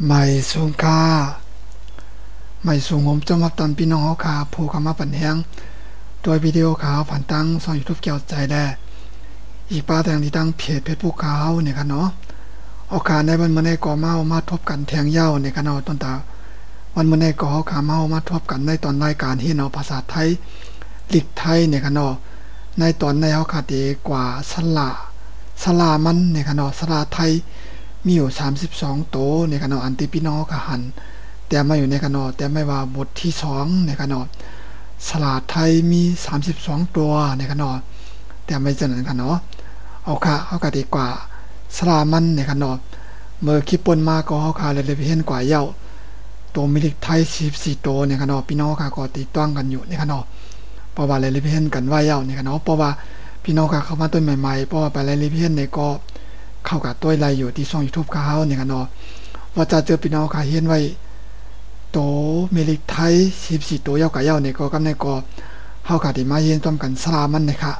ไม่สูงค่าไม่สูงผมจะมาตอนพี่น้องเขาขาผู้คำมาปันแหงโดยวิดีโอข่าวผ่านตั้งช่อง YouTube เกี่ยวใจได้อีกป้าแทงที่ตั้งเพจผู้ข่าวเนี่ยค่ะเนาะเอาขาในวันมื้อนี้ก็มาทบกันแทงยาวเนี่ยค่ะเนาะต้นตาวันมื้อนี้ก็เอาขามาทบกันในตอนรายการที่เนาะภาษาไทยลิกไทยเนี่ยค่ะเนาะในตอนในเฮาขาดีกว่าสลามันเนี่ยค่ะเนาะสลาไทยมีอยู่32โตเนี่ยค่ะเนาะอันที่พี่น้องก็หันแต่มาอยู่ในคะนอแต่ไม่ว่าบทที่2ในคะนอสลาไทยมี32ตัวในคะนอแต่ไม่เจอนั้นคะเนาะเอาก็ดีกว่าสลามันในคะนอเมื่อคิดปนมาก็เอาค่ะเลยไปเห็นกว่าเย้าตัวมิลิกไทย14ตัวในคะนอพี่น้องค่ะก็ติดต้องกันอยู่ในคะนอเพราะว่าเลยไปเห็นกันว่าเย้าในคะนอเพราะว่าพี่น้องค่ะเข้ามาต้นใหม่ๆเพราะว่าไปเลยไปเห็นในก็เข้ากับตัวไรอยู่ที่ช่อง YouTube เขาในคะนอว่าจะเจอพี่น้องค่ะเห็นไว้โตเมลิกไทย14ตัวเย้ากับเย้าเนี่ยก็กำในก็เฮาก็ได้มาเย็นต้มกันสลามันนะคะ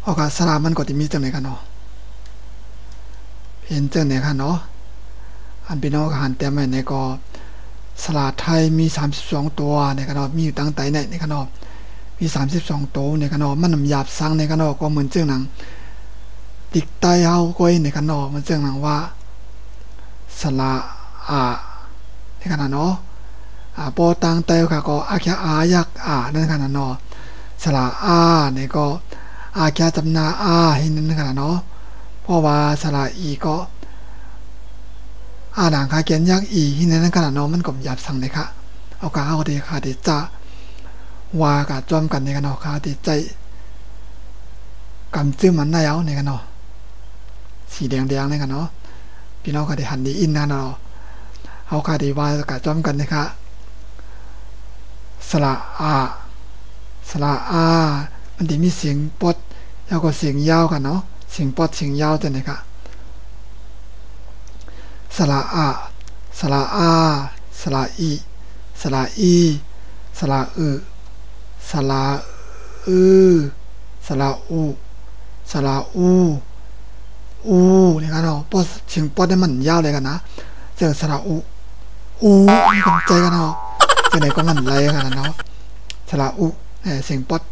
เอาก็สลามันก็สิมีจังได๋กันเนาะเห็นจังได๋ค่ะเนาะอันพี่น้องก็หันแต้มไว้ในก็สลาไทยมี32ตัวในกันเนาะมีอยู่ตั้งแต่ในกันเนาะมี32ตัวในกันเนาะมันหยาบซังในกันเนาะก็เหมือนจังหนังติกใต้เฮาก็ในกันเนาะมันจังหนังว่าสลาในขณะเนาะปอตังเตวค่ะก็อาแค่ยักนั่นขณะเนาะสระเนี่ยก็อาแค่จำนาให้นั่นขณะเนาะเพราะว่าสระอีก็ด่างคาเกียนยักอีที่นั่นขณะเนาะมันก็หยาบสั่งเลยค่ะเอากะเอาเดค่ะเดจะว่ากะจอมกันในกันเนาะค่ะเดใจกำจื้อมันได้เอาในกันเนาะสีแดงในกันเนาะพี่น้องก็ได้หันดีอินนะเนาะเอาค่ะดีว่ากะจอมกันนะคะสระมันจะมีเสียงปดแล้วก็เสียงยาวกันเนาะเสียงปดเสียงยาวจังได๋ค่ะสระสระสระอีสระอีสระสระสระสระนี่กันเนาะปดเสียงปดได้มันยาวเลยกันนะเจอสระนี่กันใจกันเนาะจังได๋ก็มันไหลกันเนาะสระเสียงปด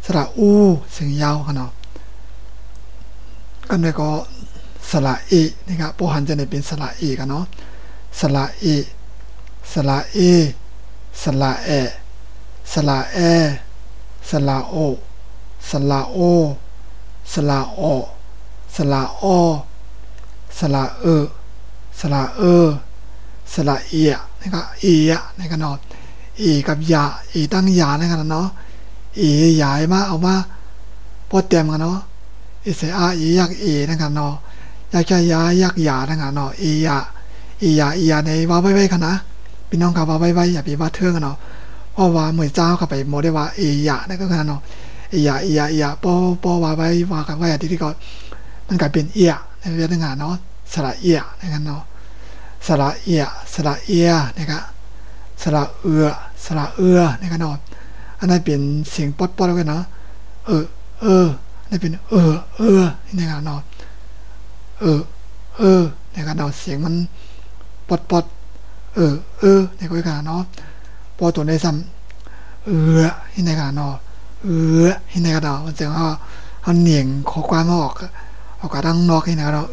สระเสียงยาวกันเนาะกันได้ก็สระนี่ครับบ่หันจะได้เป็นสระกันเนาะสระสระสระสระสระโอสระโอสระอสระอสระสระสระนะครับนี่กันเนาะกับยาตั้งยาในกันเนาะยายมาเอามาพอเตรียมกันเนาะเสยักในกันเนาะยักยักยาในกันเนาะยาในว่าไว้กันนะพี่น้องกับว่าไว้อย่าไปว่าเทื่องกันเนาะเพราะว่าเมื่อเจ้าเข้าไปโมได้ว่ายานั่นก็กันเนาะยาปอว่าไว้ว่ากันไว้ที่ก็มันกลายเป็นในเรื่องงานเนาะสระในกันเนาะสระนะครับสระในกันเนาะอันนั้นเป็นเสียงป๊อดๆกันเนาะนี่เป็นนี่กันเนาะในกันเนาะเสียงมันป๊อดในกันเนาะพอตัวในซ้ำในกันเนาะในกันเนาะมันจะเอาเหนียงขอความออกกระดังนอกในกันเนาะ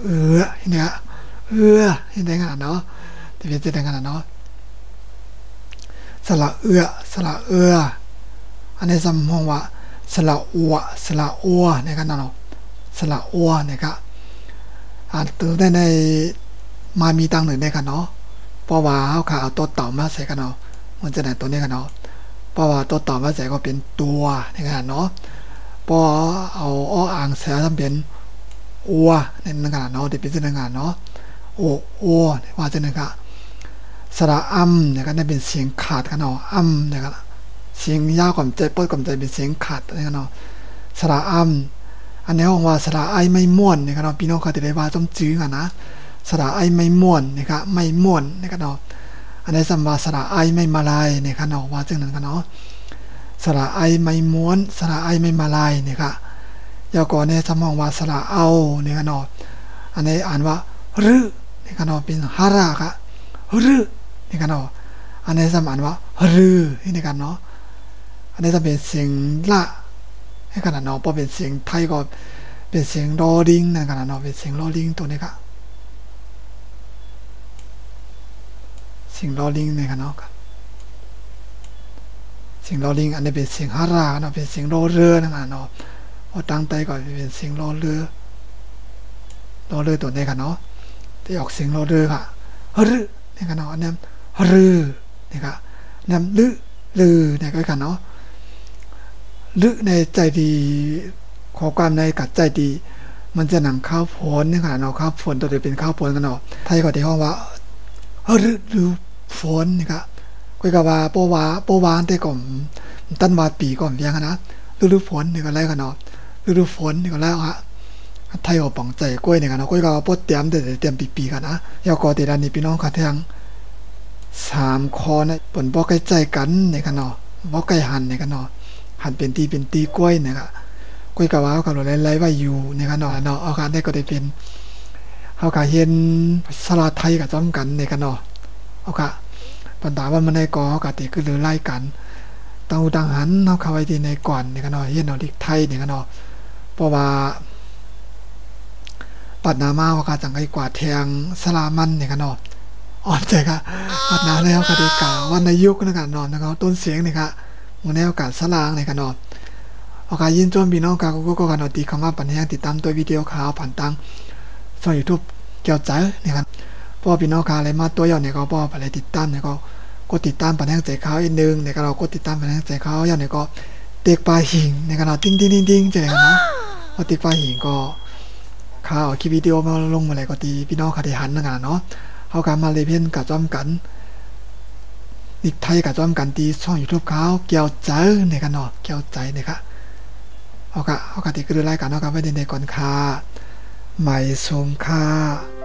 นี่ในกันเนาะที่เป็นจะในกันเนาะสระอันนี้ซ้ำห้องว่าสระอัวในกันเนาะสระอัวนะครับตัวได้ในมามีตังหนึ่งในกันเนาะเพราะว่าเขาขาเอาตัวต่อมาใส่กันเนาะมันจะได้ตัวนี้กันเนาะเพราะว่าตัวต่อมาใส่ก็เป็นตัวในกันเนาะพอเอาอ่างใส่ทำเป็นอัวในกันเนาะที่เป็นในกันเนาะโอ้ว่าจะนะครับสระเนี่ยก็ได้เป็นเสียงขาดกันเนาะนะครับเสียงยาวก่อนใจปดก่อนใจเป็นเสียงขาดนะครับเนาะสระอันนี้ห้องว่าสระไม่ม่วนนะครับเนาะพี่น้องเขาจะได้ว่าต้องจื้อกันนะสระไม่ม่วนนะครับไม่ม่วนนะครับเนาะอันนี้สัมว่าสระไม่มาลายนะครับเนาะว่าจังนั้นกันเนาะสระไม่ม้วนสระไม่มาลายนะครับยาวก่อนเนี่ยสัมห้องว่าสระเอานะครับเนาะอันนี้อ่านว่า นี่กันเนาะเป็นฮาราค่ะรึนี่กันเนาะอันนี้สมานว่ารือนี่กันเนาะอันนี้จะเป็นเสียงละนี่กันเนาะพอเป็นเสียงไทยก็เป็นเสียงรอลิงนี่กันเนาะเป็นเสียงรอลิงตัวนี้ค่ะเสียงรอลิงนี่กันเนาะเสียงรอลิงอันนี้เป็นเสียงฮาราเนาะเป็นเสียงรอเรือนี่กันเนาะพอตั้งใจก็เป็นเสียงรอเรือตัวนี้กันเนาะที่ออกเสียงรอเรือค่ะรือนี่กันเนาะอันนี้รือนี่ค่ะนำลือเนี่ยก็กันเนาะลึในใจดีขอความในกัดใจดีมันจะหนังข้าวผลนี่ค่ะเนาะข้าวผลตัวเดียวเป็นข้าวผลกันเนาะไทยก็ที่ห้องว่าฤฝนนี่ค่ะก็กว่าโปวานแต่ก่อนตั้นวาปีก่อนเพียงนะฤฝนนี่ก็แล้วกันเนาะฤฝนนี่ก็แล้วฮะไทยก็ปังใจกล้วยนี่กันเนาะก็ว่าปดเตรียมแต่เตรียมปีกันนะยาวก็แต่ด้านนี้พี่น้องค่ะทั้ง3ข้อนะเปิ้นบ่ใกล้ใจกันนี่กันเนาะบ่ใกล้หันนี่กันเนาะหันเป็นตีกล้วยนี่ค่ะกล้วยก็ว่าก็ไล่ๆไว้อยู่นี่กันเนาะเอาการได้ก็ได้เป็นเฮาก็เห็นภาษาไทยก็จ้ำกันนี่กันเนาะเอาค่ะปัญหาว่ามันในกอเฮาก็ติคือไล่กันตังหันเฮาเข้าไว้ที่ในก่อนนี่กันเนาะเฮ็ดเนาะดิกไทยนี่กันเนาะเพราะว่าปัดนามาว่าก็จังไกกว่าแทงสลามันนี่กันเนาะอ่อนใจค่ะปัดนาแล้วก็ได้กล่าวว่าในยุคนั้นกันเนาะนะครับต้นเสียงนี่ค่ะหมู่แนวการสลางนี่กันเนาะโอกาสยินจนพี่น้องก็กันเอาตีคำว่าปัญญาติดตามตัววิดีโอข่าวผ่านทางช่อง YouTube เกี่ยวใจนี่ครับพอพี่น้องค่ะอะไรมาตัวย่อเนี่ยก็พอไปติดตามเนี่ยก็กดติดตามปัญญาใจข่าวอีกนึงเนี่ยก็เรากดติดตามปัญญาใจข่าวย่อเนี่ยก็เด็กปลาหิงเนี่ยก็เนาะติ้งๆๆๆจังได๋เนาะพอเด็กปลาหิงก็ข่าวคลิปวิดีโอมาลงมาแล้วก็ตีพี่น้องค่ะได้หันนั่นกันเนาะเฮาก็มาเลยเพิ่นก็จ้อมกันอีกไทยก็จ้อมกันตีช่อง YouTube ข่าวเกี่ยวใจเนี่ยกันเนาะเกี่ยวใจเนี่ยค่ะเอากะที่คือรายการเนาะครับไว้ในก่อนค่ะใหม่สมค่ะ